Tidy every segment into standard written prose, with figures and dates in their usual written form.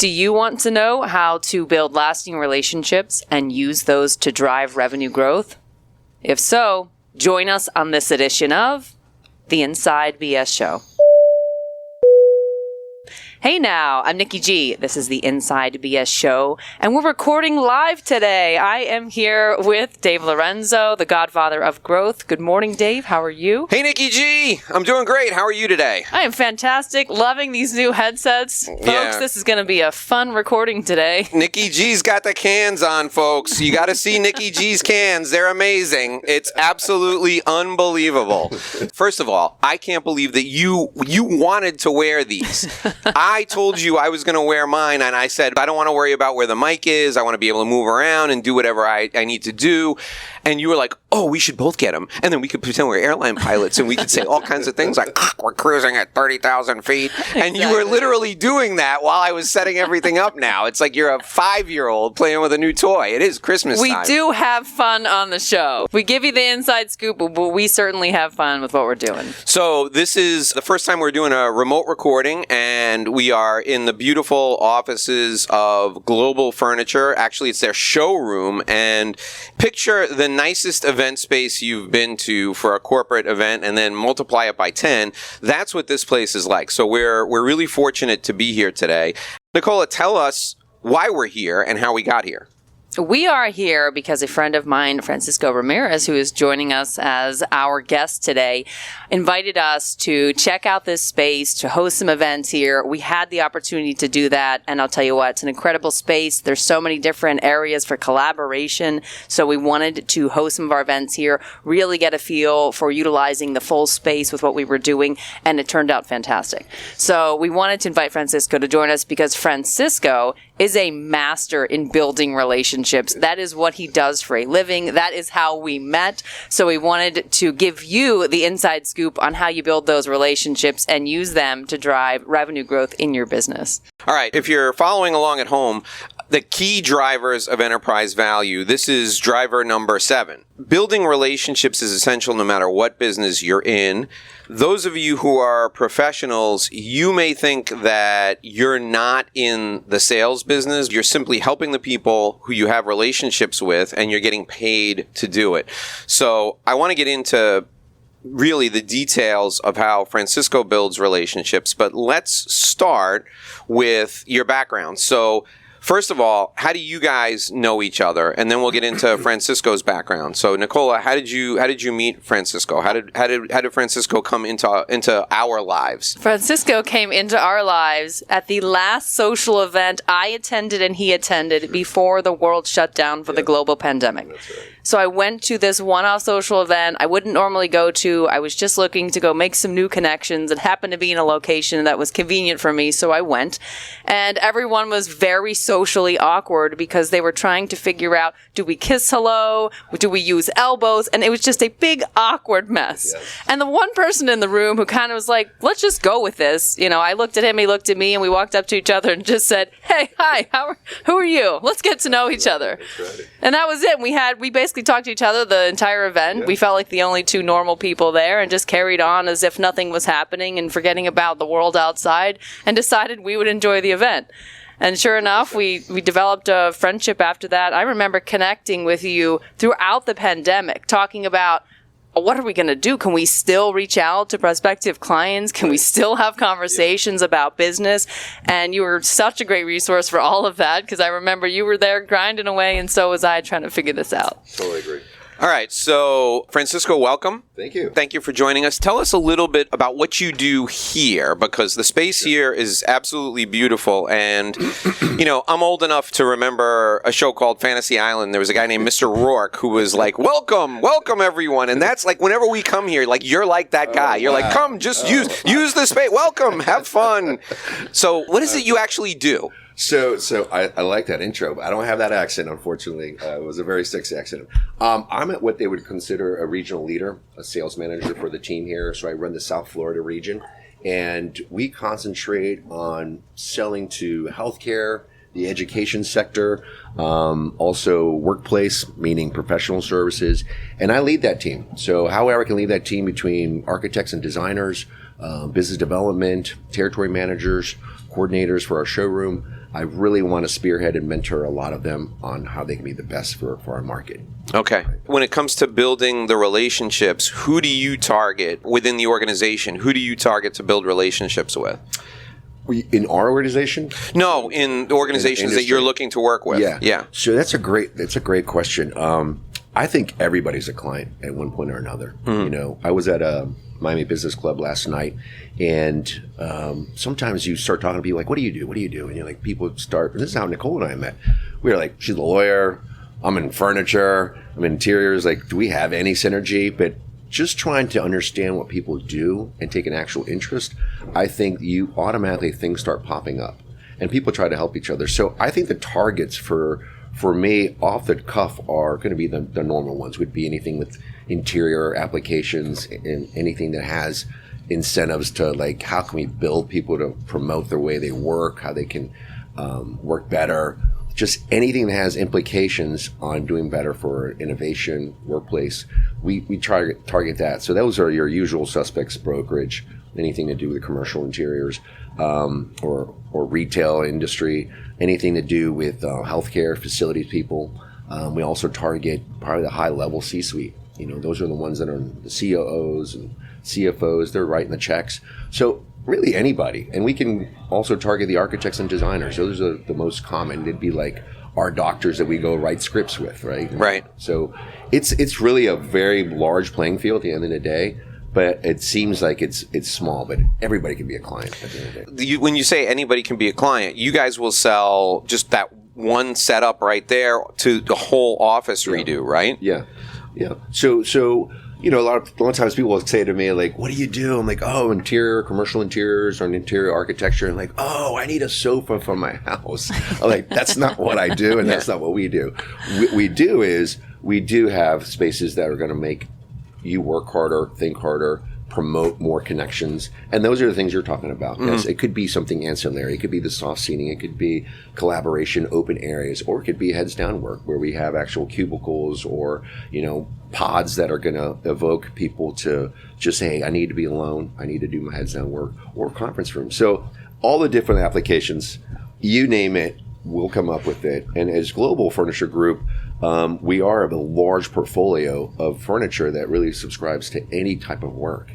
Do you want to know how to build lasting relationships and use those to drive revenue growth? If so, join us on this edition of the Inside BS Show. Hey now, I'm Nikki G. This is the Inside BS Show, and we're recording live today. I am here with Dave Lorenzo, the godfather of growth. Good morning, Dave. How are you? Hey, Nikki G. I'm doing great. How are you today? I am fantastic. Loving these new headsets. Folks, this is going to be a fun recording today. Nikki G's got the cans on, folks. You got to see Nikki G's cans. They're amazing. It's absolutely unbelievable. First of all, I can't believe that you wanted to wear these. I told you I was going to wear mine, and I said, I don't want to worry about where the mic is. I want to be able to move around and do whatever I need to do. And you were like, oh, we should both get them. And then we could pretend we're airline pilots, and we could say all kinds of things like, we're cruising at 30,000 feet. And you were literally doing that while I was setting everything up now. It's like you're a 5-year-old playing with a new toy. It is Christmas time. We do have fun on the show. We give you the inside scoop, but we certainly have fun with what we're doing. So this is the first time we're doing a remote recording, and we are in the beautiful offices of Global Furniture. Actually, it's their showroom. And picture the nicest event space you've been to for a corporate event and then multiply it by 10. That's what this place is like. So we're really fortunate to be here today. Nicola, tell us why we're here and how we got here. We are here because a friend of mine, Francisco Ramirez, who is joining us as our guest today, invited us to check out this space, to host some events here. We had the opportunity to do that, and I'll tell you what, it's an incredible space. There's so many different areas for collaboration, so we wanted to host some of our events here, really get a feel for utilizing the full space with what we were doing, and it turned out fantastic. So we wanted to invite Francisco to join us because Francisco is a master in building relationships. That is what he does for a living. That is how we met. So we wanted to give you the inside scoop on how you build those relationships and use them to drive revenue growth in your business. All right. If you're following along at home, the key drivers of enterprise value, this is driver number 7. Building relationships is essential no matter what business you're in. Those of you who are professionals, you may think that you're not in the sales business. You're simply helping the people who you have relationships with, and you're getting paid to do it. So I want to get into really the details of how Francisco builds relationships, but let's start with your background. So first of all, how do you guys know each other? And then we'll get into Francisco's background. So, Nicola, how did you meet Francisco? How did Francisco come into our lives? Francisco came into our lives at the last social event I attended and he attended before the world shut down for the global pandemic. That's right. So I went to this one-off social event I wouldn't normally go to. I was just looking to go make some new connections. It happened to be in a location that was convenient for me, so I went. And everyone was very socially awkward because they were trying to figure out, do we kiss hello? Do we use elbows? And it was just a big awkward mess. Yes. And the one person in the room who kind of was like, let's just go with this. You know, I looked at him, he looked at me, and we walked up to each other and just said, hey, hi, who are you? Let's get to know each other. Right. And that was it. We basically talked to each other the entire event. Yeah. We felt like the only two normal people there and just carried on as if nothing was happening and forgetting about the world outside and decided we would enjoy the event. And sure enough, we developed a friendship after that. I remember connecting with you throughout the pandemic, talking about, what are we going to do? Can we still reach out to prospective clients? Can we still have conversations about business? And you were such a great resource for all of that because I remember you were there grinding away and so was I trying to figure this out. Totally agree. All right. So, Francisco, welcome. Thank you. Thank you for joining us. Tell us a little bit about what you do here, because the space here is absolutely beautiful. And, you know, I'm old enough to remember a show called Fantasy Island. There was a guy named Mr. Rourke who was like, welcome everyone. And that's like, whenever we come here, like, you're like that guy. You're like, come, just use the space. Welcome, have fun. So what is it you actually do? So I like that intro, but I don't have that accent, unfortunately. It was a very sexy accent. I'm at what they would consider a regional leader, a sales manager for the team here. So I run the South Florida region, and we concentrate on selling to healthcare, the education sector, also workplace, meaning professional services, and I lead that team. So however I can lead that team between architects and designers, business development, territory managers, coordinators for our showroom, I really want to spearhead and mentor a lot of them on how they can be the best for our market. Okay. When it comes to building the relationships, who do you target within the organization? Who do you target to build relationships with? In our organization? No, in the organizations that you're looking to work with. Yeah. So that's a great question. I think everybody's a client at one point or another. I was at a Miami Business Club last night, and sometimes you start talking to people like, what do you do? What do you do? And you're like, people start, and this is how Nicole and I met. We were like, she's a lawyer, I'm in furniture, I'm in interiors, like, do we have any synergy? But just trying to understand what people do and take an actual interest, I think you automatically things start popping up, and people try to help each other. So I think the targets for me off the cuff are going to be the normal ones, would be anything with interior applications and anything that has incentives to, like, how can we build people to promote the way they work, how they can work better, just anything that has implications on doing better for innovation, workplace. We target that. So those are your usual suspects: brokerage, anything to do with commercial interiors, or retail industry, anything to do with healthcare facilities people. We also target probably the high-level C-suite. Those are the ones that are the COOs and CFOs. They're writing the checks. So really anybody. And we can also target the architects and designers. Those are the most common. It'd be like our doctors that we go write scripts with, right? Right. So it's really a very large playing field at the end of the day. But it seems like it's small, but everybody can be a client at the end of the day. When you say anybody can be a client, you guys will sell just that one setup right there to the whole office redo, right? Yeah. So a lot of times people will say to me, like, what do you do? I'm like, commercial interiors or interior architecture. And like, I need a sofa for my house. I'm like, that's not what I do, and that's not what we do. What we do is we do have spaces that are going to make you work harder, think harder, promote more connections. And those are the things you're talking about. Mm-hmm. Yes, it could be something ancillary. It could be the soft seating. It could be collaboration, open areas, or it could be heads down work where we have actual cubicles or, pods that are going to evoke people to just say, hey, I need to be alone. I need to do my heads down work, or conference room. So all the different applications, you name it, we'll come up with it. And as Global Furniture Group, we are a large portfolio of furniture that really subscribes to any type of work.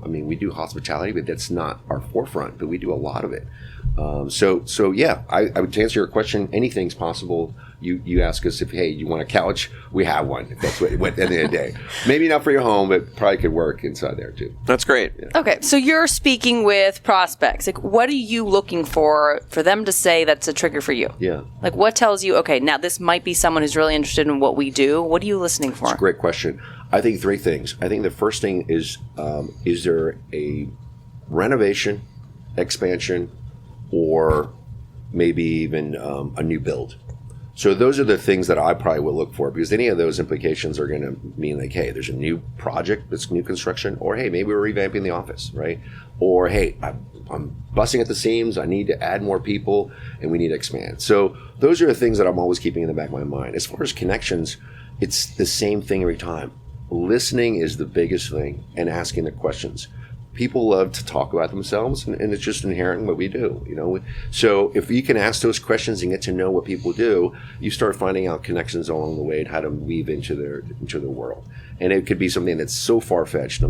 We do hospitality, but that's not our forefront, but we do a lot of it. I would, to answer your question, anything's possible. You ask us if, hey, you want a couch? We have one. If that's what at the end of the day. Maybe not for your home, but probably could work inside there too. That's great. Yeah. Okay, so you're speaking with prospects. Like, what are you looking for them to say that's a trigger for you? Yeah. Like, what tells you, okay, now this might be someone who's really interested in what we do. What are you listening for? That's a great question. I think three things. I think the first thing is there a renovation, expansion, or maybe even a new build? So those are the things that I probably will look for, because any of those implications are going to mean like, hey, there's a new project that's new construction, or hey, maybe we're revamping the office, right? Or hey, I'm busting at the seams, I need to add more people, and we need to expand. So those are the things that I'm always keeping in the back of my mind. As far as connections, it's the same thing every time. Listening is the biggest thing, and asking the questions. People love to talk about themselves, and it's just inherent in what we do, So if you can ask those questions and get to know what people do, you start finding out connections along the way and how to weave into the world. And it could be something that's so far-fetched.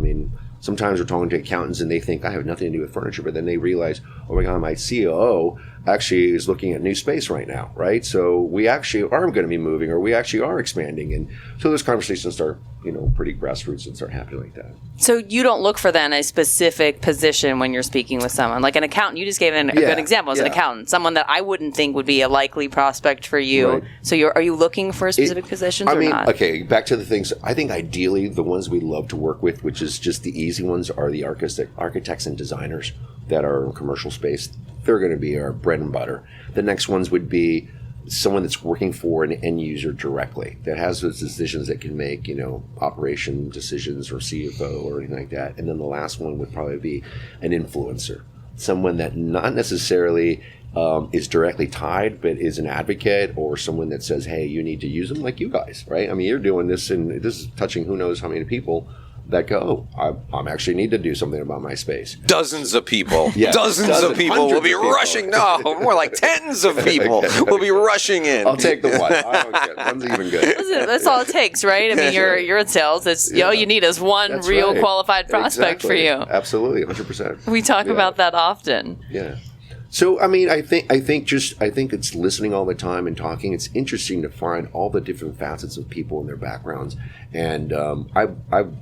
Sometimes we're talking to accountants and they think, I have nothing to do with furniture, but then they realize, oh my God, my COO actually is looking at new space right now, right? So we actually are going to be moving, or we actually are expanding. And so those conversations start, pretty grassroots and start happening like that. So you don't look for then a specific position when you're speaking with someone, like an accountant. You just gave a good example as an accountant, someone that I wouldn't think would be a likely prospect for you. Right. So are you looking for specific positions or not? Okay, back to the things. I think ideally the ones we love to work with, which is just the easy ones, are the architects and designers that are in commercial space. They're going to be our bread and butter. The next ones would be someone that's working for an end user directly, that has those decisions that can make, operation decisions, or CFO or anything like that. And then the last one would probably be an influencer, someone that not necessarily is directly tied, but is an advocate, or someone that says, hey, you need to use them, like you guys, right? You're doing this, and this is touching who knows how many people. that go, I'm actually need to do something about my space. Dozens of people. Yes, dozens of people will be hundreds of people. rushing. No, more like tens of people will be rushing in. I'll take the one. I don't care. One's even good. That's all it takes, right? I mean, you're in sales. It's all you need is one That's real right. qualified prospect for you. Absolutely, 100%. We talk about that often. Yeah. So I mean, I think it's listening all the time and talking. It's interesting to find all the different facets of people and their backgrounds. And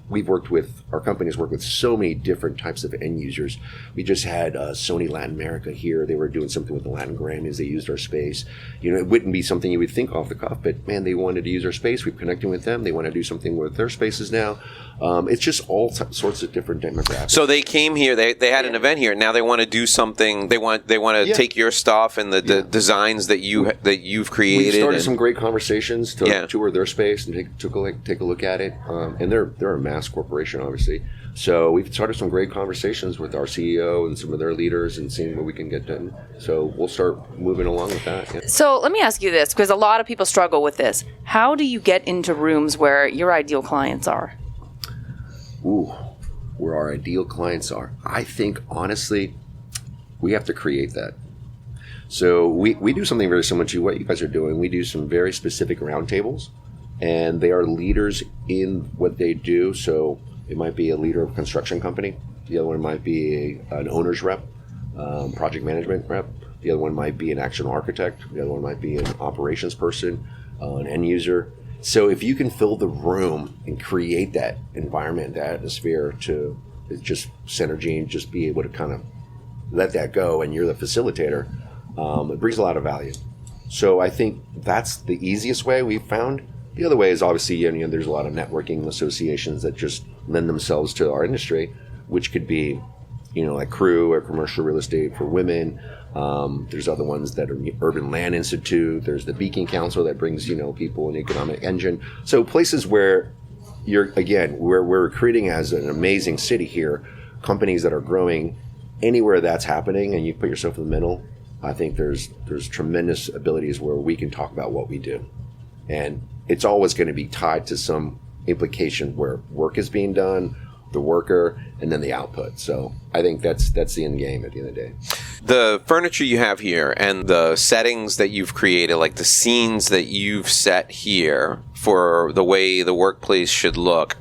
we've worked with, our company's worked with so many different types of end users. We just had Sony Latin America here. They were doing something with the Latin Grammys. They used our space. You know, it wouldn't be something you would think off the cuff, but man, they wanted to use our space. We're connecting with them. They want to do something with their spaces now. It's just all sorts of different demographics. So they came here. They had an event here. Now they want to do something. They want to take your stuff and the designs that you've created. We started some great conversations to tour their space and take a look at it. And they're a mass corporation, obviously. So we've started some great conversations with our CEO and some of their leaders and seeing what we can get done. So we'll start moving along with that. Yeah. So let me ask you this, because a lot of people struggle with this. How do you get into rooms where your ideal clients are? Ooh, where our ideal clients are. I think, honestly, we have to create that. So we do something very similar to what you guys are doing. We do some very specific roundtables, and they are leaders in what they do. So it might be a leader of a construction company. The other one might be an owner's rep, project management rep. The other one might be an actual architect. The other one might be an operations person, an end user. So if you can fill the room and create that environment, that atmosphere to just synergy and just be able to kind of let that go, and you're the facilitator, it brings a lot of value. So I think that's the easiest way we've found. The other way is obviously, there's a lot of networking associations that just lend themselves to our industry, which could be, like Crew or Commercial Real Estate for Women. There's other ones that are Urban Land Institute. There's the Beacon Council that brings, people an economic engine. So places where we're recruiting as an amazing city here, companies that are growing anywhere that's happening, and you put yourself in the middle. I think there's tremendous abilities where we can talk about what we do. And it's always going to be tied to some implication where work is being done, the worker, and then the output. So I think that's the end game at the end of the day. The furniture you have here and the settings that you've created, like the scenes that you've set here for the way the workplace should look,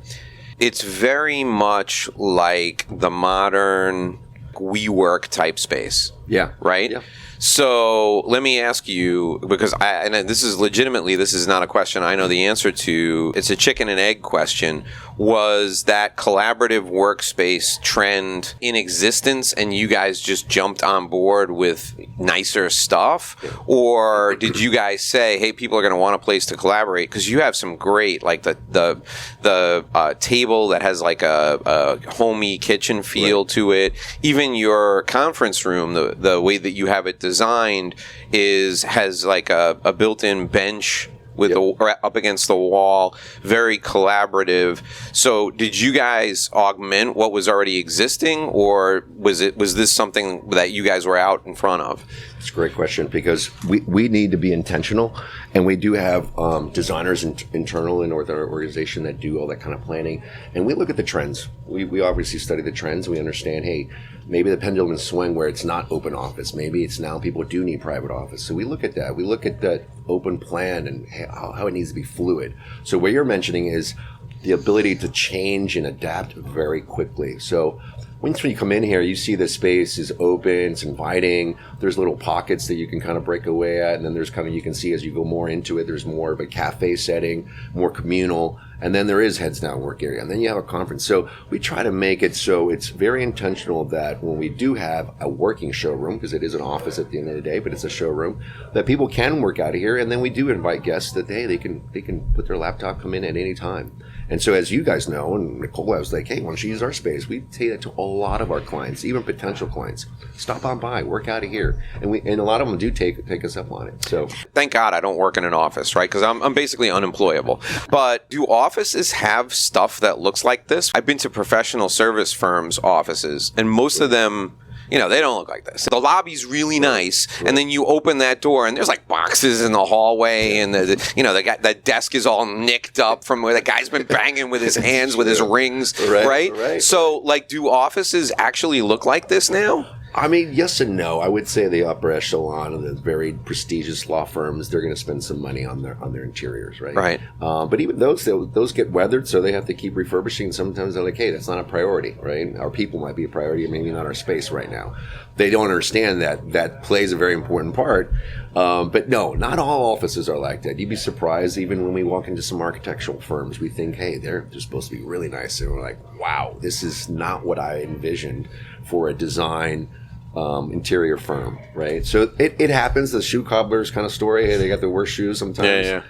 it's very much like the modern WeWork type space. Yeah. Right? Yeah. So let me ask you, because this is not a question I know the answer to. It's a chicken and egg question. Was that collaborative workspace trend in existence and you guys just jumped on board with nicer stuff? Or did you guys say, hey, people are going to want a place to collaborate? Because you have some great, like the table that has like a homey kitchen feel to it. Even your conference room, the way that you have it designed has like a built-in bench with up against the wall, very collaborative. So did you guys augment what was already existing, or was this something that you guys were out in front of? It's a great question, because we need to be intentional, and we do have designers internal in our organization that do all that kind of planning, and we look at the trends. We obviously study the trends. We understand, hey, maybe the pendulum can swing where it's not open office. Maybe it's now people do need private office. So we look at that. We look at that open plan and how it needs to be fluid. So what you're mentioning is the ability to change and adapt very quickly. So once you come in here, you see the space is open, it's inviting. There's little pockets that you can kind of break away at, and then there's kind of, you can see as you go more into it, there's more of a cafe setting, more communal, and then there is heads down work area, and then you have a conference. So we try to make it so it's very intentional that when we do have a working showroom, because it is an office at the end of the day, but it's a showroom, that people can work out of here, and then we do invite guests that, hey, they can put their laptop, come in at any time. And so as you guys know, and Nicola was like, hey, why don't you use our space? We say that to a lot of our clients, even potential clients. Stop on by, work out of here. And a lot of them do take us up on it. So thank God I don't work in an office, right? Because I'm basically unemployable. But do offices have stuff that looks like this? I've been to professional service firms' offices, and most of them, they don't look like this. The lobby's really nice, and then you open that door, and there's like boxes in the hallway, and the desk is all nicked up from where the guy's been banging with his hands with his rings, right? So, like, do offices actually look like this now? I mean, yes and no. I would say the upper echelon of the very prestigious law firms, they're going to spend some money on their interiors, right? Right. But even those get weathered, so they have to keep refurbishing. Sometimes they're like, hey, that's not a priority, right? Our people might be a priority, maybe not our space right now. They don't understand that plays a very important part. But no, not all offices are like that. You'd be surprised, even when we walk into some architectural firms, we think, hey, they're supposed to be really nice. And we're like, wow, this is not what I envisioned for a design interior firm, right? So it happens. The shoe cobbler's kind of story. They got the worst shoes sometimes,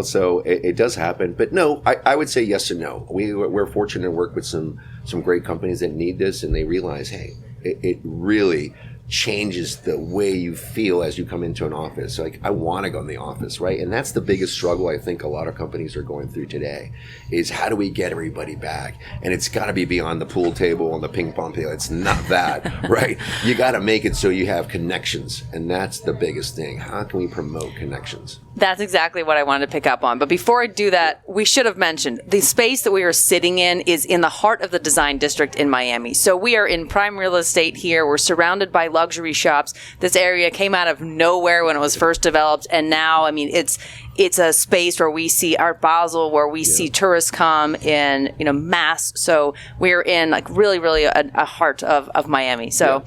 so it does happen. But no, I would say yes and no. We're fortunate to work with some great companies that need this, and they realize, hey, it really changes the way you feel as you come into an office. Like, I want to go in the office, right? And that's the biggest struggle I think a lot of companies are going through today, is how do we get everybody back? And it's got to be beyond the pool table and the ping pong table. It's not that, right? You got to make it so you have connections, and that's the biggest thing. How can we promote connections? That's exactly what I wanted to pick up on. But before I do that, we should have mentioned the space that we are sitting in is in the heart of the design district in Miami. So we are in prime real estate here. We're surrounded by luxury shops. This area came out of nowhere when it was first developed. And now, I mean, it's a space where we see Art Basel, where we see tourists come in, mass. So we're in like really a heart of Miami. So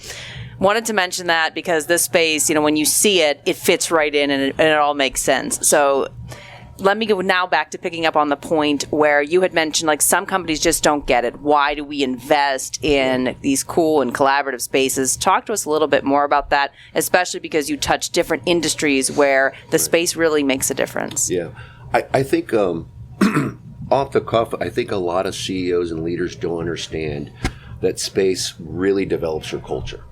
wanted to mention that because this space, when you see it, it fits right in and it all makes sense. So let me go now back to picking up on the point where you had mentioned, like, some companies just don't get it. Why do we invest in these cool and collaborative spaces? Talk to us a little bit more about that, especially because you touch different industries where the space really makes a difference. Yeah. I think off the cuff, I think a lot of CEOs and leaders don't understand that space really develops your culture.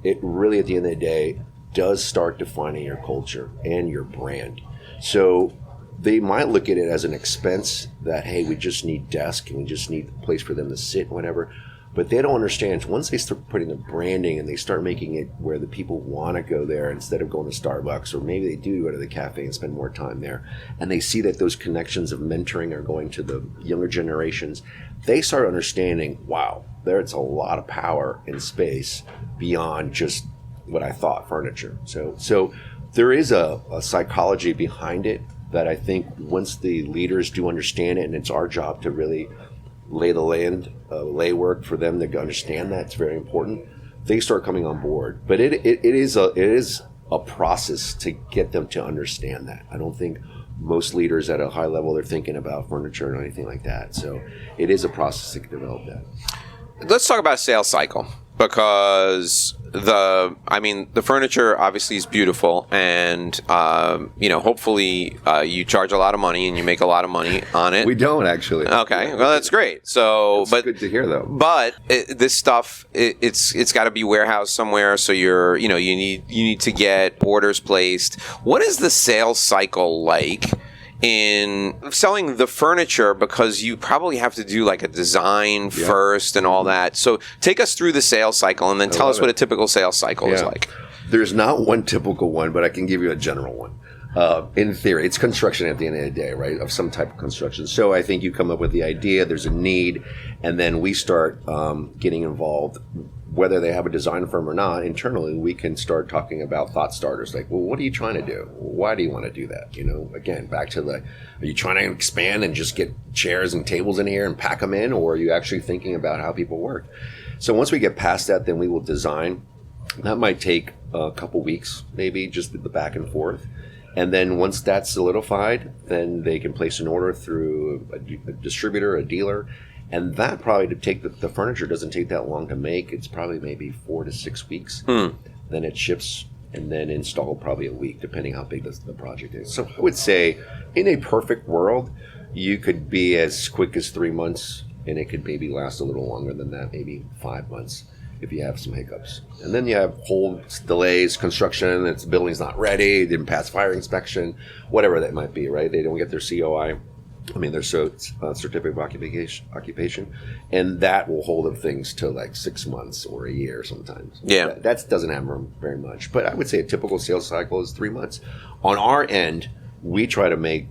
It really, at the end of the day, does start defining your culture and your brand. So they might look at it as an expense that, hey, we just need desk and we just need a place for them to sit and whatever. But they don't understand, once they start putting the branding and they start making it where the people want to go there instead of going to Starbucks, or maybe they do go to the cafe and spend more time there, and they see that those connections of mentoring are going to the younger generations, they start understanding, wow, there's a lot of power in space beyond just what I thought, furniture. So there is a psychology behind it that I think once the leaders do understand it, and it's our job to really lay the land, lay work for them to understand that it's very important, they start coming on board. But it is a process to get them to understand that. I don't think most leaders at a high level are thinking about furniture or anything like that. So it is a process to develop that. Let's talk about sales cycle, because the furniture obviously is beautiful, and hopefully you charge a lot of money and you make a lot of money on it. We don't, actually. Okay, well, that's great. So, but good to hear, though. But this stuff, it's got to be warehoused somewhere. So you need to get orders placed. What is the sales cycle like in selling the furniture, because you probably have to do like a design first and all that. So take us through the sales cycle and then tell us what a typical sales cycle is like. There's not one typical one, but I can give you a general one. In theory, it's construction at the end of the day, right? Of some type of construction. So I think you come up with the idea, there's a need, and then we start getting involved. Whether they have a design firm or not, internally, we can start talking about thought starters. Like, well, what are you trying to do? Why do you want to do that? Again, back to are you trying to expand and just get chairs and tables in here and pack them in? Or are you actually thinking about how people work? So once we get past that, then we will design. That might take a couple weeks, maybe, just the back and forth. And then once that's solidified, then they can place an order through a distributor, a dealer. And that probably the furniture doesn't take that long to make. It's probably maybe 4 to 6 weeks. Then it ships and then installed probably a week, depending how big the project is. So I would say in a perfect world, you could be as quick as 3 months, and it could maybe last a little longer than that, maybe 5 months if you have some hiccups. And then you have whole delays, construction, the building's not ready, didn't pass fire inspection, whatever that might be, right? They don't get their COI. Their certificate of occupation, and that will hold up things to like 6 months or a year sometimes. Yeah. That doesn't happen very much. But I would say a typical sales cycle is 3 months. On our end, we try to make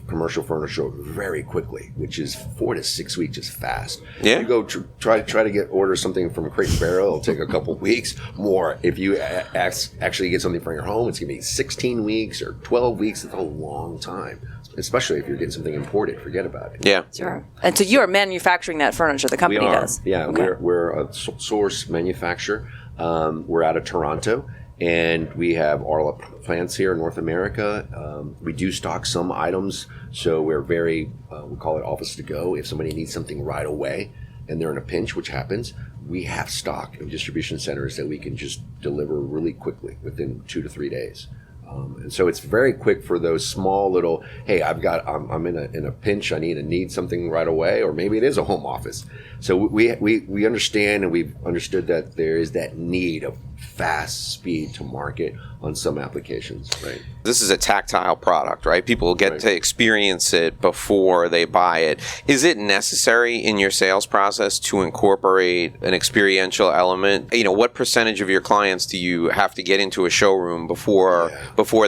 commercial furniture very quickly, which is 4 to 6 weeks is fast. Yeah. You go try to order something from Crate and Barrel, it'll take a couple weeks more. If you actually get something from your home, it's going to be 16 weeks or 12 weeks. It's a long time, especially if you're getting something imported. Forget about it. Yeah. Sure. And so you're manufacturing that furniture, the company does? Yeah, Okay. we're a source manufacturer. We're out of Toronto. And we have our plants here in North America. We do stock some items, so we're very, we call it office to go. If somebody needs something right away and they're in a pinch, which happens, we have stock in distribution centers that we can just deliver really quickly within 2 to 3 days. And so it's very quick for those small little, hey, I'm in a pinch, I need something right away, or maybe it is a home office. So we understand, and we've understood that there is that need of fast speed to market on some applications, right? This is a tactile product, right? People get to experience it before they buy it. Is it necessary in your sales process to incorporate an experiential element? You know, what percentage of your clients do you have to get into a showroom before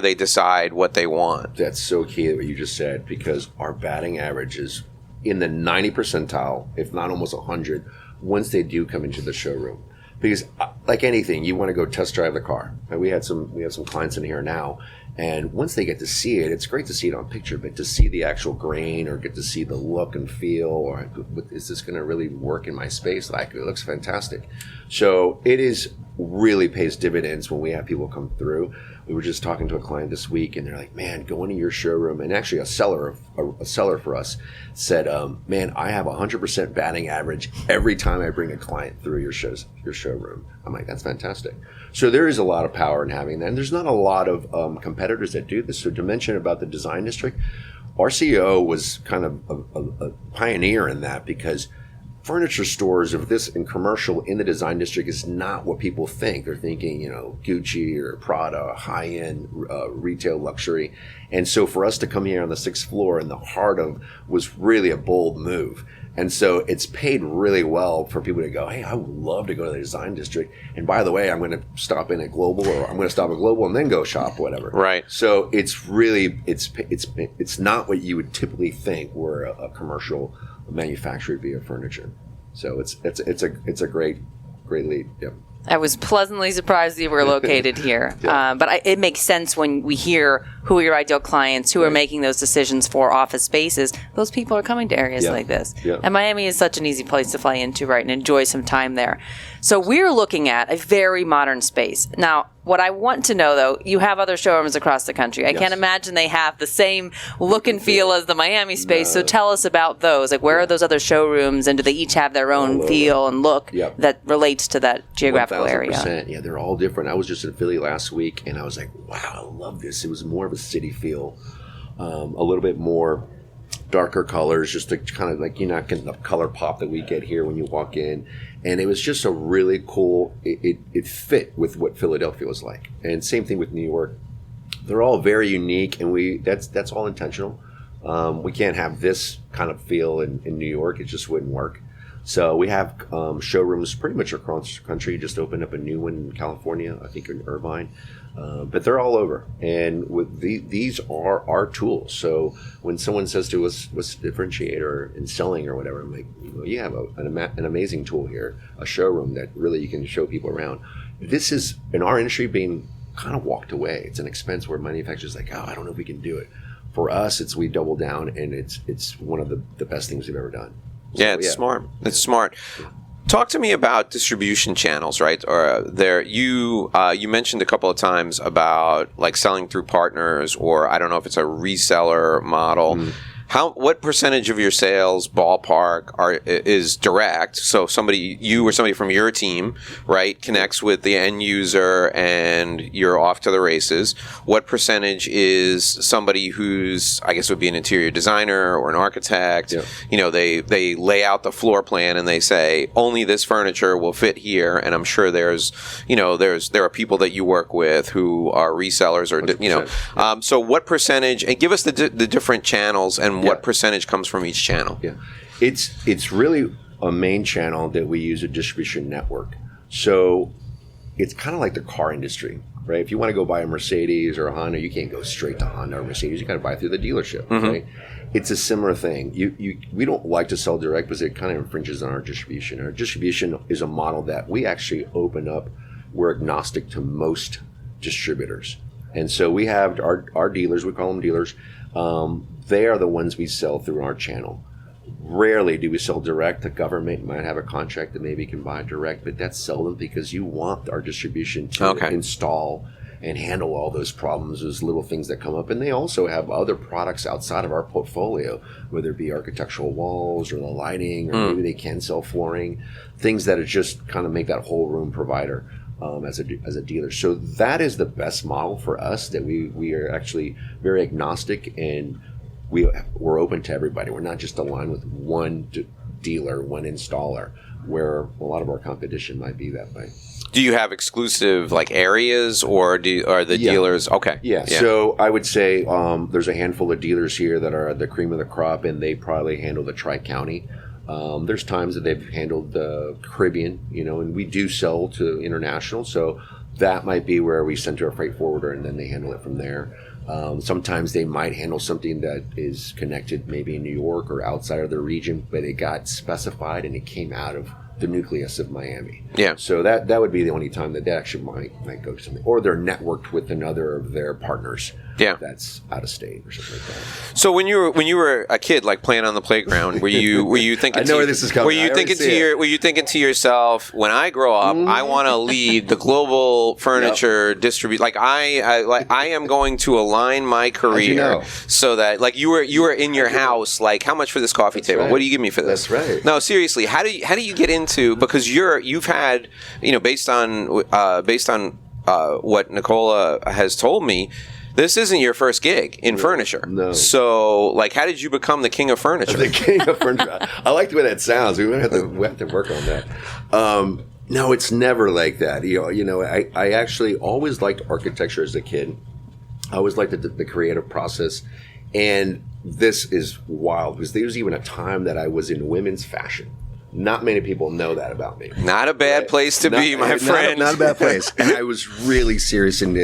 they decide what they want? That's so key what you just said, because our batting average is in the 90 percentile, if not almost 100, once they do come into the showroom. Because like anything, you want to go test drive the car. And we have some clients in here now, and once they get to see it, it's great to see it on picture, but to see the actual grain or get to see the look and feel, or is this going to really work in my space? Like, it looks fantastic. So it really pays dividends when we have people come through. We were just talking to a client this week, and they're like, man, going to your showroom, and actually a seller for us said, man, I have 100% batting average every time I bring a client through your showroom. I'm like, that's fantastic. So there is a lot of power in having that. And there's not a lot of competitors that do this. So to mention about the design district, our CEO was kind of a pioneer in that, because furniture stores of this in commercial in the design district is not what people think. They're thinking, Gucci or Prada, high-end retail luxury. And so for us to come here on the 6th floor in the heart of was really a bold move. And so it's paid really well for people to go, hey, I would love to go to the design district. And by the way, I'm going to stop in at Global, or I'm going to stop at Global and then go shop, whatever. Right. So it's really, it's not what you would typically think where a commercial manufacturer via furniture. So it's a great lead. Yep. I was pleasantly surprised that you were located here. But it makes sense when we hear who are your ideal clients, who are making those decisions for office spaces. Those people are coming to areas like this. Yeah. And Miami is such an easy place to fly into, right, and enjoy some time there. So we're looking at a very modern space. Now, what I want to know, though, you have other showrooms across the country. I can't imagine they have the same look and feel as the Miami space. No. So tell us about those. Like, where are those other showrooms, and do they each have their own feel and look that relates to that geographical 1,000%. area? Yeah, they're all different. I was just in Philly last week, and I was like, wow, I love this. It was more of a city feel, a little bit more darker colors, just to kind of like, you're not getting the color pop that we get here when you walk in. And it was just a really cool, it fit with what Philadelphia was like. And same thing with New York. They're all very unique, and that's all intentional. We can't have this kind of feel in New York. It just wouldn't work. So we have showrooms pretty much across the country. Just opened up a new one in California, I think in Irvine. But they're all over. And with these are our tools. So when someone says to us, what's the differentiator in selling or whatever, I'm like, you have an amazing tool here, a showroom that really you can show people around. This is, in our industry, being kind of walked away. It's an expense where manufacturers are like, oh, I don't know if we can do it. For us, we double down, and it's one of the best things we've ever done. So, yeah, it's smart. It's smart. Talk to me about distribution channels, right? Or you mentioned a couple of times about like selling through partners, or I don't know if it's a reseller model. Mm. What percentage of your sales ballpark is direct? So you or somebody from your team, right, connects with the end user and you're off to the races. What percentage is somebody who's, I guess, would be an interior designer or an architect? Yeah. They lay out the floor plan and they say only this furniture will fit here. And I'm sure there are people that you work with who are resellers or so what percentage? And give us the different channels and what percentage comes from each channel? Yeah, it's really a main channel that we use, a distribution network. So it's kind of like the car industry, right? If you want to go buy a Mercedes or a Honda, you can't go straight to Honda or Mercedes. You got to buy through the dealership, right? It's a similar thing. We don't like to sell direct because it kind of infringes on our distribution. Our distribution is a model that we actually open up. We're agnostic to most distributors. And so we have our dealers, we call them dealers. They are the ones we sell through our channel. Rarely do we sell direct. The government might have a contract that maybe can buy direct, but that's seldom because you want our distribution to install and handle all those problems, those little things that come up. And they also have other products outside of our portfolio, whether it be architectural walls or the lighting, or maybe they can sell flooring, things that are just kind of make that whole room provider as a dealer. So that is the best model for us, that we are actually very agnostic, and we're open to everybody. We're not just aligned with one dealer, one installer, where a lot of our competition might be that way. Do you have exclusive like areas, or are the dealers okay? Yeah. So I would say there's a handful of dealers here that are the cream of the crop, and they probably handle the Tri-County. There's times that they've handled the Caribbean, and we do sell to international, so that might be where we send to a freight forwarder and then they handle it from there. Sometimes they might handle something that is connected maybe in New York or outside of the region, but it got specified and it came out of the nucleus of Miami. Yeah. So that would be the only time that they actually might go to something, or they're networked with another of their partners. Yeah. That's out of state or something like that. So when you were a kid, like playing on the playground, were you thinking? I know where this is coming. Were you thinking to yourself, when I grow up, I want to lead the global furniture distribute? Like I am going to align my career so that, like, you were in your house, like, how much for this coffee table? Right. What do you give me for this? That's right. No, seriously, how do you get into, because you've had, based on what Nicola has told me, this isn't your first gig in furniture. No. So, like, how did you become the king of furniture? The king of furniture. I like the way that sounds. We have to work on that. No, it's never like that. I actually always liked architecture as a kid. I always liked the creative process. And this is wild, because there was even a time that I was in women's fashion. Not many people know that about me. Not a bad place to be, my friend. Not a bad place. And I was really serious in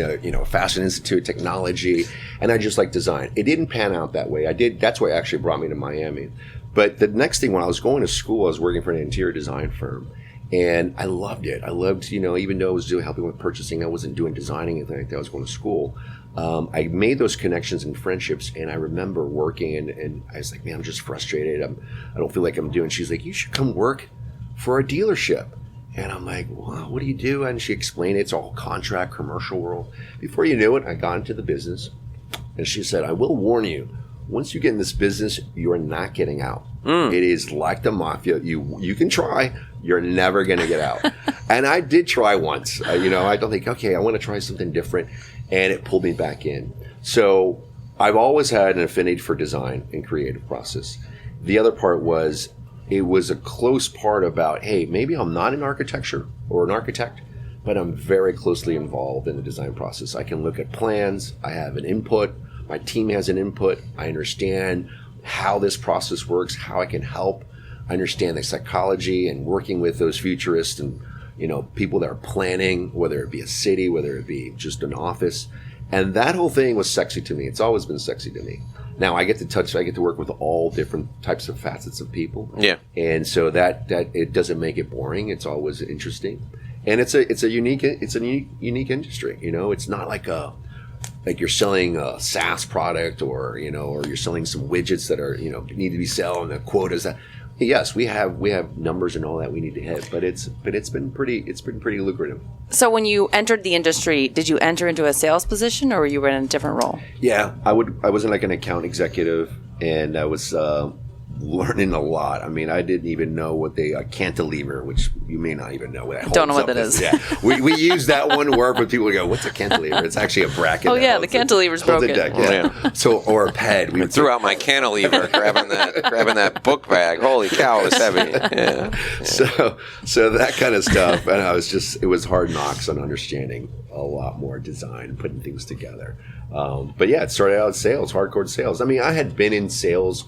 Fashion Institute, technology, and I just like design. It didn't pan out that way. That's what actually brought me to Miami. But the next thing, when I was going to school, I was working for an interior design firm. And I loved it. I loved, even though I was helping with purchasing, I wasn't doing designing and anything like that. I was going to school. I made those connections and friendships, and I remember working, and I was like, man, I'm just frustrated. I don't feel like I'm doing. She's like, you should come work for a dealership. And I'm like, well, what do you do? And she explained it's all contract, commercial world. Before you knew it, I got into the business, and she said, I will warn you, once you get in this business, you are not getting out. It is like the mafia. You can try. You're never going to get out. And I did try once. I don't think, okay, I want to try something different. And it pulled me back in. So I've always had an affinity for design and creative process. The other part was, it was a close part about, hey, maybe I'm not in architecture or an architect, but I'm very closely involved in the design process. I can look at plans. I have an input. My team has an input. I understand how this process works, how I can help. I understand the psychology and working with those futurists and people that are planning, whether it be a city, whether it be just an office. And that whole thing was sexy to me. It's always been sexy to me. Now I get to work with all different types of facets of people. Yeah. And so that it doesn't make it boring. It's always interesting. And it's a unique industry. It's not like you're selling a SaaS product or you're selling some widgets that are, need to be selling the quotas that. Yes, we have numbers and all that we need to hit, but it's been pretty lucrative. So when you entered the industry, did you enter into a sales position, or were you in a different role? Yeah, I was in like an account executive, and I was learning a lot. I mean, I didn't even know what a cantilever, which you may not even know what that. Don't know what that is. Yeah, we use that one word, but people go, "What's a cantilever?" It's actually a bracket. Oh yeah, the cantilever's broken. Yeah. So, or a pad. I threw out my cantilever, grabbing that book bag. Holy cow, it was heavy. Yeah. So that kind of stuff, and it was hard knocks on understanding a lot more design, putting things together. But yeah, it started out sales, hardcore sales. I mean, I had been in sales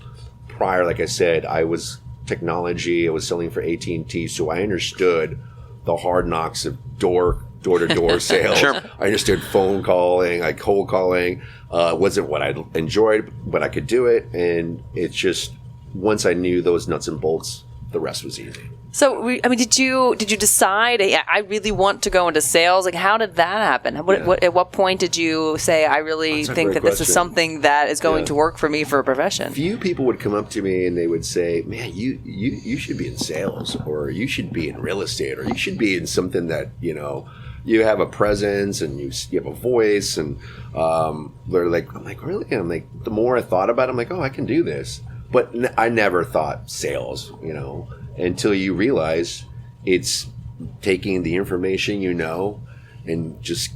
prior. Like I said, I was technology. I was selling for AT&T, so I understood the hard knocks of door door-to-door sales. Sure. I understood phone calling, like cold calling. Wasn't what I enjoyed, but I could do it. And it's just, once I knew those nuts and bolts, the rest was easy. So, did you decide, hey, I really want to go into sales? Like, how did that happen? At what point did you say, I really think that this is something that is going to work for me for a profession? Few people would come up to me and they would say, man, you should be in sales, or you should be in real estate, or you should be in something that, you have a presence and you have a voice. And they're like, I'm like, really? I'm like, the more I thought about it, I'm like, oh, I can do this. But I never thought sales, until you realize it's taking the information and just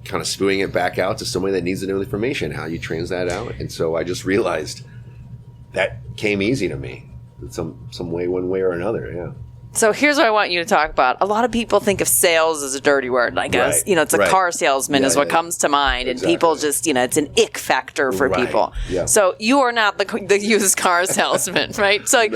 kind of spewing it back out to somebody that needs to know the information, how you translate that out. And so I just realized that came easy to me some way, one way or another. Yeah. So here's what I want you to talk about. A lot of people think of sales as a dirty word. Like, it's a car salesman is what comes to mind. And people just, it's an ick factor for people. Yeah. So you are not the used car salesman, right? So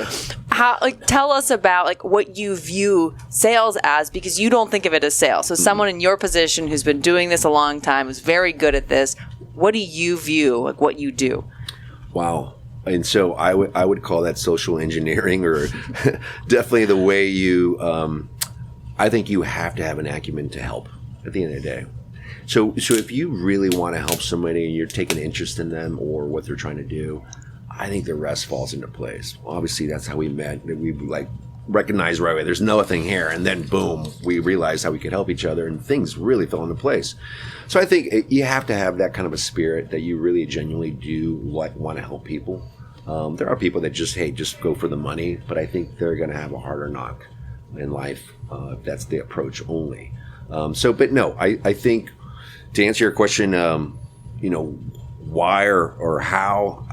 tell us about what you view sales as, because you don't think of it as sales. So someone in your position who's been doing this a long time, who's very good at this, what do you view, what you do? Wow. And so I would call that social engineering, or definitely the way I think you have to have an acumen to help at the end of the day. So if you really want to help somebody and you're taking an interest in them or what they're trying to do, I think the rest falls into place. Obviously, that's how we met. We recognized right away, there's nothing here. And then boom, we realized how we could help each other, and things really fell into place. So I think you have to have that kind of a spirit that you really genuinely do want to help people. There are people that just go for the money, but I think they're going to have a harder knock in life if that's the approach only. But no, I think to answer your question, why or how,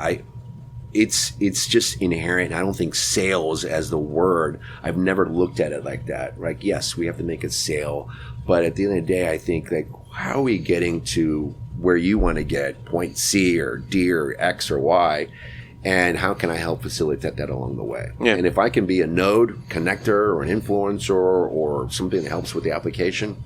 it's just inherent. I don't think sales as the word, I've never looked at it like that. Like, yes, we have to make a sale, but at the end of the day, I think how are we getting to where you want to get, point C or D or X or Y? And how can I help facilitate that along the way? Yeah. And if I can be a node, connector, or an influencer, or something that helps with the application,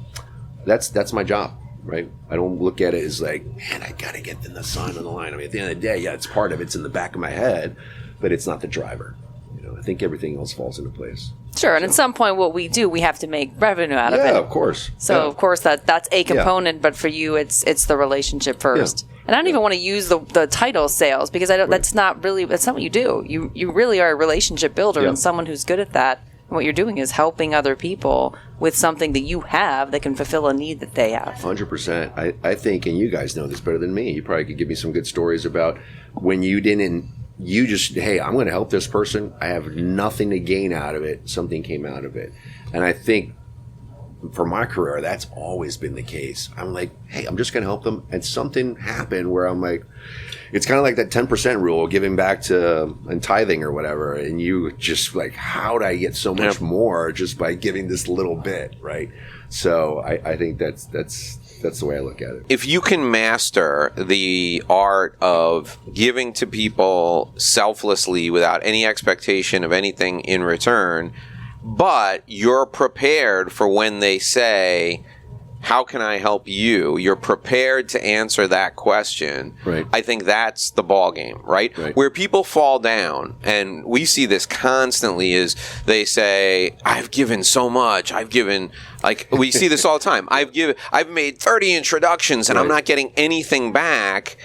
that's my job, right? I don't look at it as like, man, I got to get the sign on the line. I mean, at the end of the day, yeah, it's part of it's in the back of my head, but it's not the driver. I think everything else falls into place. Sure, and at some point, what we do, we have to make revenue out of it. Yeah, of course. So, of course, that's a component, but for you, it's the relationship first. Yeah. And I don't even want to use the title sales, because that's not what you do. You really are a relationship builder and someone who's good at that. And what you're doing is helping other people with something that you have that can fulfill a need that they have. 100%. I think, and you guys know this better than me, you probably could give me some good stories about when you just, hey, I'm going to help this person. I have nothing to gain out of it. Something came out of it. And I think for my career, that's always been the case. I'm like, hey, I'm just going to help them. And something happened where I'm like, it's kind of like that 10% rule, giving back to and tithing or whatever. And you just like, how do I get so much more just by giving this little bit, right? So I think that's the way I look at it. If you can master the art of giving to people selflessly without any expectation of anything in return, but you're prepared for when they say, how can I help you? You're prepared to answer that question. Right. I think that's the ball game, right? Where people fall down, and we see this constantly, is they say, I've given so much. We see this all the time. I've made 30 introductions and I'm not getting anything back.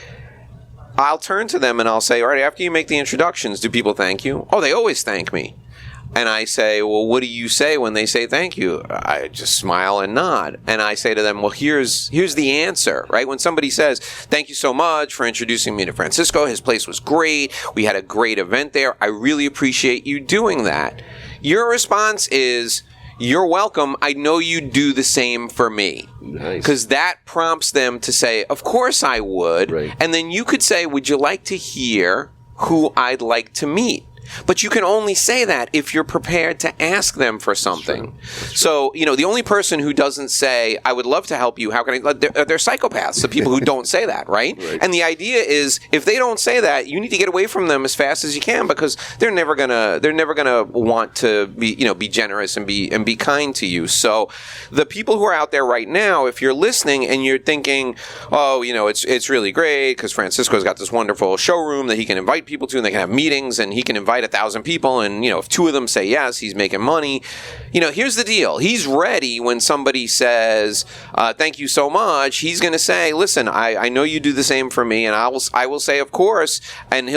I'll turn to them and I'll say, all right, after you make the introductions, do people thank you? Oh, they always thank me. And I say, well, what do you say when they say thank you? I just smile and nod. And I say to them, well, here's the answer, right? When somebody says, thank you so much for introducing me to Francisco. His place was great. We had a great event there. I really appreciate you doing that. Your response is, you're welcome. I know you do the same for me. Nice. Because that prompts them to say, of course I would. Right. And then you could say, would you like to hear who I'd like to meet? But you can only say that if you're prepared to ask them for something. So, the only person who doesn't say, I would love to help you, how can I? They're psychopaths, the people who don't say that, right? And the idea is, if they don't say that, you need to get away from them as fast as you can, because they're never gonna want to be generous and be kind to you. So the people who are out there right now, if you're listening and you're thinking, oh, it's really great because Francisco's got this wonderful showroom that he can invite people to, and they can have meetings, and he can invite 1,000 people, and if 2 of them say yes, he's making money. Here's the deal. He's ready when somebody says, thank you so much. He's going to say, listen, I know you do the same for me, and I will say, of course, and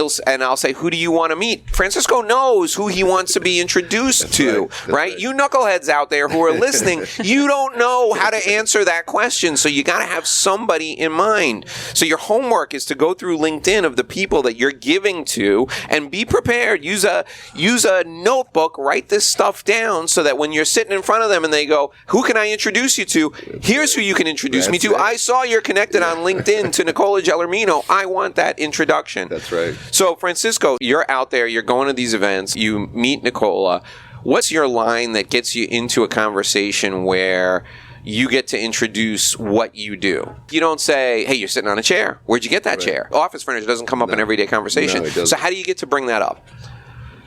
I'll say, who do you want to meet? Francisco knows who he wants to be introduced to, right? You knuckleheads out there who are listening, you don't know how to answer that question, so you got to have somebody in mind. So your homework is to go through LinkedIn of the people that you're giving to, and be prepared. Use a notebook, write this stuff down, so that when you're sitting in front of them and they go, who can I introduce you to? Here's who you can introduce me to. I saw you're connected on LinkedIn to Nicola Gelormino. I want that introduction. That's right. So, Francisco, you're out there, you're going to these events, you meet Nicola. What's your line that gets you into a conversation where you get to introduce what you do? You don't say, hey, you're sitting on a chair. Where'd you get that chair? Office furniture doesn't come up in everyday conversation. No, it doesn't. So how do you get to bring that up?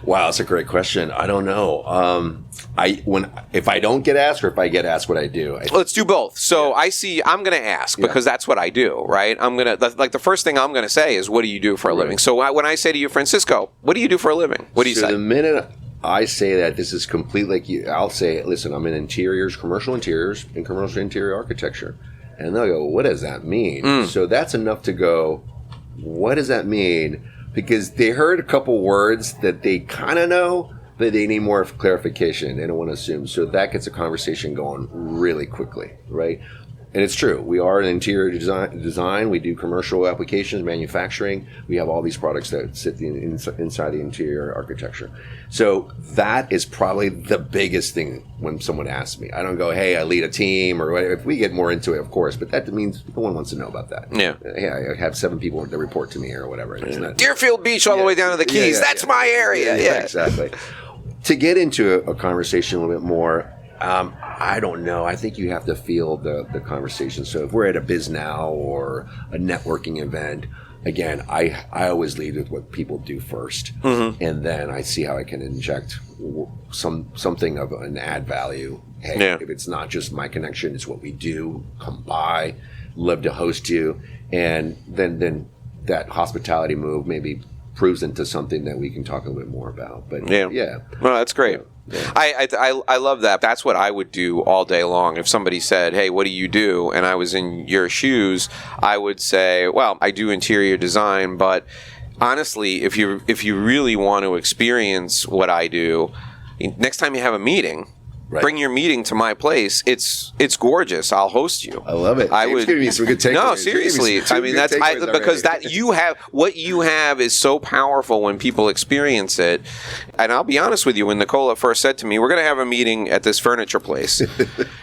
Wow, that's a great question. I don't know. If I don't get asked, or if I get asked what I do. Let's do both. So I'm going to ask, because that's what I do, right? The first thing I'm going to say is, what do you do for a living? So when I say to you, Francisco, what do you do for a living? What do you say? The minute I say that, this is complete, I'll say, listen, I'm in commercial interiors, and commercial interior architecture. And they'll go, what does that mean? So that's enough to go, what does that mean? Because they heard a couple words that they kind of know, but they need more clarification. They don't want to assume. So that gets a conversation going really quickly, right? And it's true. We are in interior design. We do commercial applications, manufacturing. We have all these products that sit inside the interior architecture. So that is probably the biggest thing when someone asks me. I don't go, hey, I lead a team, or whatever. If we get more into it, of course. But that means no one wants to know about that. Yeah. Hey, I have 7 people that report to me, or whatever. It's not, Deerfield Beach all the way down to the Keys. That's my area. Yeah, exactly. To get into a conversation a little bit more, I don't know. I think you have to feel the conversation. So if we're at a Biz Now or a networking event, again, I always lead with what people do first. And then I see how I can inject something of an add value. Hey, if it's not just my connection, it's what we do. Come by, love to host you. And then that hospitality move maybe proves into something that we can talk a little bit more about. But yeah. Well, that's great. Yeah. I love that. That's what I would do all day long. If somebody said, hey, what do you do? And I was in your shoes, I would say, well, I do interior design, but honestly, if you really want to experience what I do, next time you have a meeting, bring your meeting to my place. It's gorgeous. I'll host you. I love it. James giving me some good takeaways. No, seriously. I mean, because what you have is so powerful when people experience it. And I'll be honest with you, when Nicola first said to me, we're going to have a meeting at this furniture place,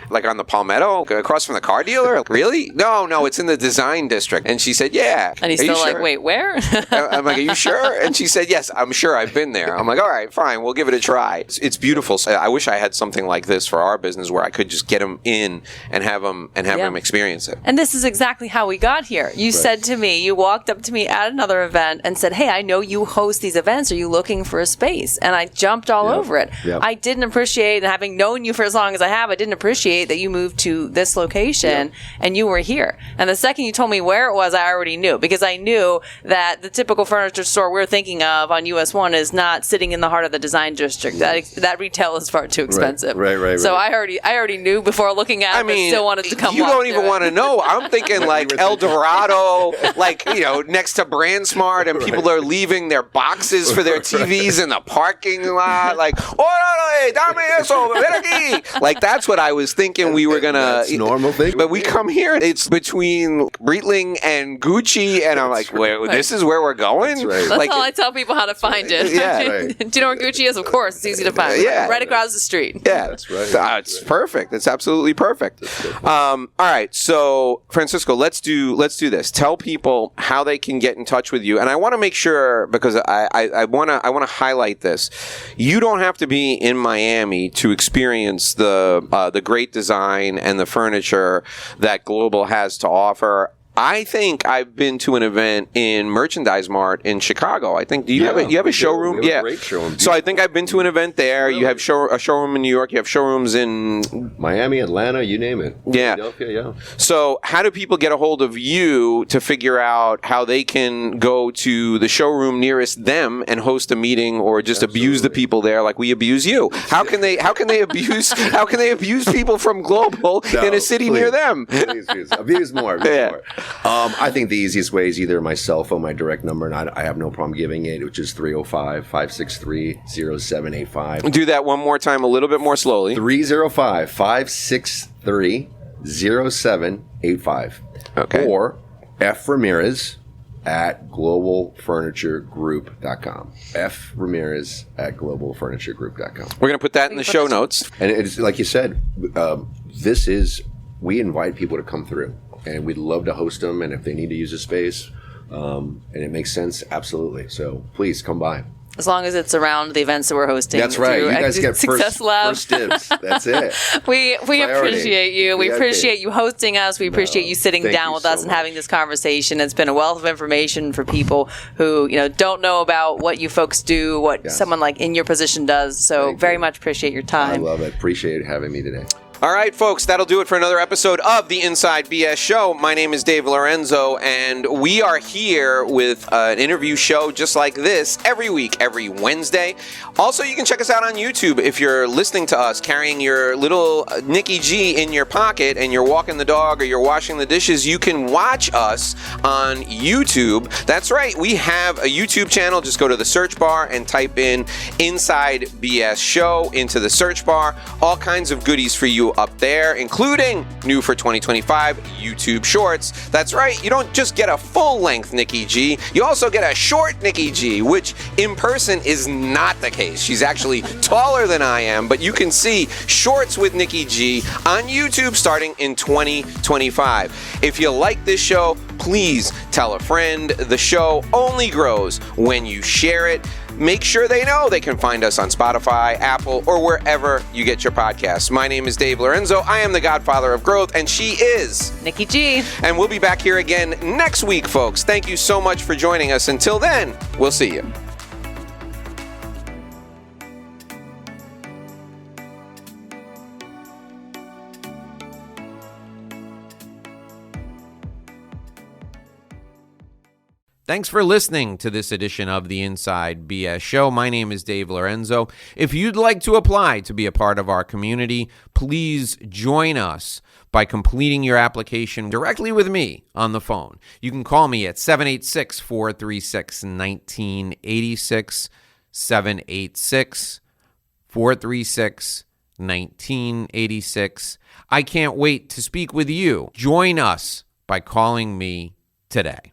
like on the Palmetto, across from the car dealer. Really? No, it's in the design district. And she said, yeah. And he's still like, wait, where? I'm like, are you sure? And she said, yes, I'm sure. I've been there. I'm like, all right, fine. We'll give it a try. It's beautiful. So I wish I had something like this for our business where I could just get them in and have them experience it. And this is exactly how we got here. You said to me, you walked up to me at another event and said, hey, I know you host these events. Are you looking for a space? And I jumped all over it. Yep. I didn't appreciate, and having known you for as long as I have, I didn't appreciate that you moved to this location and you were here. And the second you told me where it was, I already knew, because I knew that the typical furniture store we're thinking of on US 1 is not sitting in the heart of the design district. That retail is far too expensive. Right. So I already knew before looking at it, but still wanted to come. You don't even want to know. I'm thinking like El Dorado, like, next to BrandSmart, and people are leaving their boxes for their TVs in the parking lot. Like, órale, dame eso, ven aquí. Like, that's what I was thinking we were gonna. That's normal thing. But we come here, it's between Breitling and Gucci, and I'm like, wait, this is where we're going. That's That's how I tell people how to find it. Yeah. Do you know where Gucci is? Of course, it's easy to find. Yeah. Right across the street. Yeah. That's right. It's perfect. It's absolutely perfect. All right, so Francisco, let's do this. Tell people how they can get in touch with you, and I want to make sure, because I want to highlight this. You don't have to be in Miami to experience the great design and the furniture that Global has to offer. I think I've been to an event in Merchandise Mart in Chicago. I think you have a showroom? We have a great showroom. So I think I've been to an event there. Really? You have a showroom in New York. You have showrooms in Miami, Atlanta, you name it. Yeah. Yeah. So how do people get a hold of you to figure out how they can go to the showroom nearest them and host a meeting, or just abuse the people there like we abuse you? How can they abuse people from Global in a city near them? Please. Abuse more. More. I think the easiest way is either my cell phone, my direct number, and I have no problem giving it, which is 305-563-0785. Do that one more time, a little bit more slowly. 305-563-0785. Okay. Or F. Ramirez at globalfurnituregroup.com. F. Ramirez at globalfurnituregroup.com. We're going to put that in the show notes. And it's like you said, we invite people to come through. And we'd love to host them, and if they need to use a space, and it makes sense, absolutely. So please come by. As long as it's around the events that we're hosting. That's right. You guys get Success first dibs. That's it. We appreciate you. We appreciate you hosting us. We appreciate you sitting down with us and having this conversation. It's been a wealth of information for people who don't know about what you folks do, what someone like in your position does. So very much appreciate your time. I love it. Appreciate having me today. All right, folks, that'll do it for another episode of the Inside BS Show. My name is Dave Lorenzo, and we are here with an interview show just like this every week, every Wednesday. Also, you can check us out on YouTube if you're listening to us carrying your little Nikki G in your pocket and you're walking the dog or you're washing the dishes. You can watch us on YouTube. That's right, we have a YouTube channel. Just go to the search bar and type in Inside BS Show into the search bar. All kinds of goodies for you up there, including new for 2025 YouTube Shorts. That's right, you don't just get a full-length Nikki G, you also get a short Nikki G, which in person is not the case. She's actually taller than I am, but you can see Shorts with Nikki G on YouTube starting in 2025. If you like this show, please tell a friend. The show only grows when you share it. Make sure they know they can find us on Spotify, Apple, or wherever you get your podcasts. My name is Dave Lorenzo. I am the godfather of growth, and she is Nikki G. And we'll be back here again next week, folks. Thank you so much for joining us. Until then, we'll see you. Thanks for listening to this edition of the Inside BS Show. My name is Dave Lorenzo. If you'd like to apply to be a part of our community, please join us by completing your application directly with me on the phone. You can call me at 786-436-1986, 786-436-1986. I can't wait to speak with you. Join us by calling me today.